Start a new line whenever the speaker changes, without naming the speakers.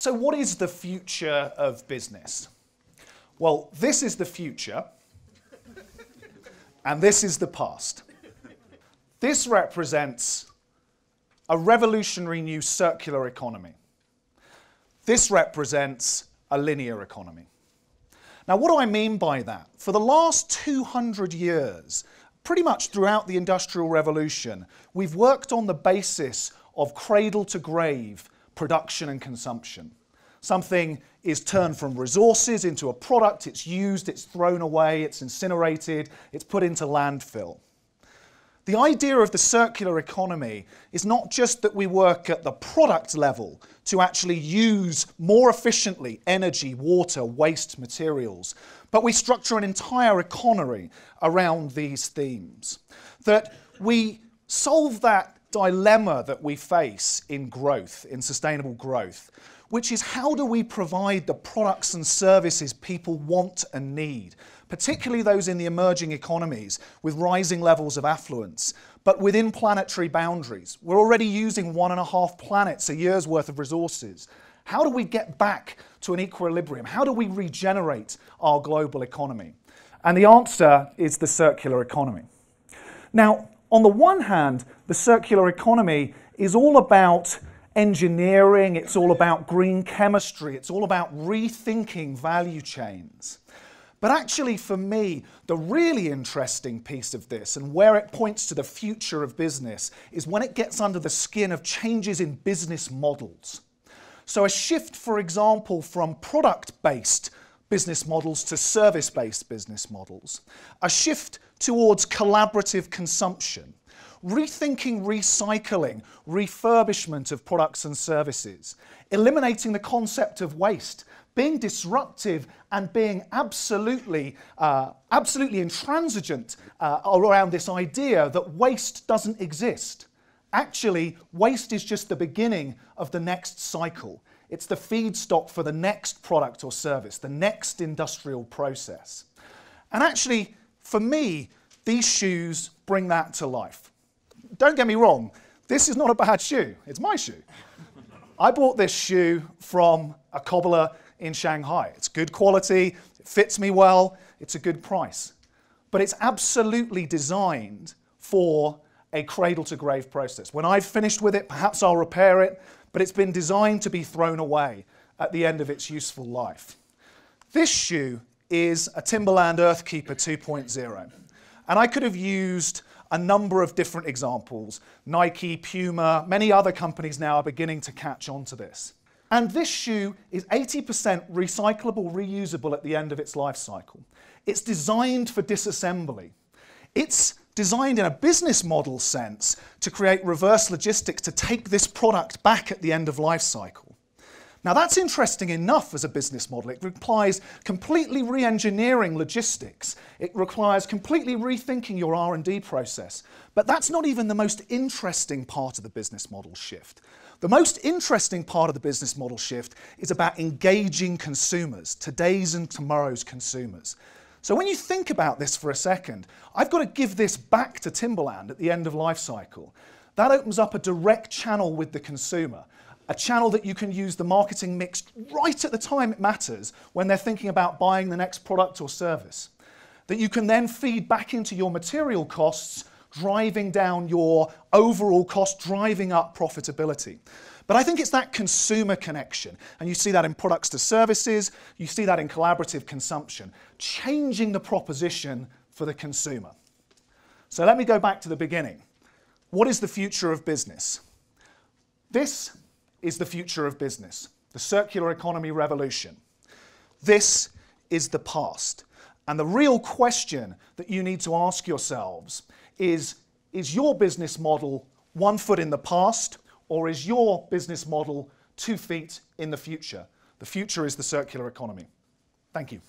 So what is the future of business? Well, this is the future, and this is the past. This represents a revolutionary new circular economy. This represents a linear economy. Now, what do I mean by that? For the last 200 years, pretty much throughout the Industrial Revolution, we've worked on the basis of cradle-to-grave production and consumption. Something is turned from resources into a product, it's used, it's thrown away, it's incinerated, it's put into landfill. The idea of the circular economy is not just that we work at the product level to actually use more efficiently energy, water, waste materials, but we structure an entire economy around these themes. That we solve that dilemma that we face in growth, in sustainable growth, which is how do we provide the products and services people want and need, particularly those in the emerging economies with rising levels of affluence, but within planetary boundaries. We're already using 1.5 planets a year's worth of resources. How do we get back to an equilibrium? How do we regenerate our global economy? And the answer is the circular economy. Now, on the one hand, the circular economy is all about engineering, it's all about green chemistry, it's all about rethinking value chains. But actually, for me, the really interesting piece of this and where it points to the future of business is when it gets under the skin of changes in business models. So a shift, for example, from product-based business models to service-based business models. A shift towards collaborative consumption. Rethinking recycling, refurbishment of products and services. Eliminating the concept of waste. Being disruptive and being absolutely intransigent around this idea that waste doesn't exist. Actually, waste is just the beginning of the next cycle. It's the feedstock for the next product or service, the next industrial process. And actually, for me, these shoes bring that to life. Don't get me wrong, this is not a bad shoe, it's my shoe. I bought this shoe from a cobbler in Shanghai. It's good quality, it fits me well, it's a good price. But it's absolutely designed for a cradle-to-grave process. When I've finished with it, perhaps I'll repair it, but it's been designed to be thrown away at the end of its useful life. This shoe is a Timberland Earthkeeper 2.0, and I could have used a number of different examples. Nike, Puma, many other companies now are beginning to catch on to this. And this shoe is 80% recyclable, reusable at the end of its life cycle. It's designed for disassembly. It's designed in a business model sense to create reverse logistics to take this product back at the end of life cycle. Now that's interesting enough as a business model. It requires completely re-engineering logistics. It requires completely rethinking your R&D process. But that's not even the most interesting part of the business model shift. The most interesting part of the business model shift is about engaging consumers, today's and tomorrow's consumers. So when you think about this for a second, I've got to give this back to Timberland at the end of life cycle. That opens up a direct channel with the consumer, a channel that you can use the marketing mix right at the time it matters when they're thinking about buying the next product or service. That you can then feed back into your material costs, driving down your overall cost, driving up profitability. But I think it's that consumer connection, and you see that in products to services, you see that in collaborative consumption, changing the proposition for the consumer. So let me go back to the beginning. What is the future of business? This is the future of business, the circular economy revolution. This is the past. And the real question that you need to ask yourselves is your business model 1 foot in the past, or is your business model 2 feet in the future? The future is the circular economy. Thank you.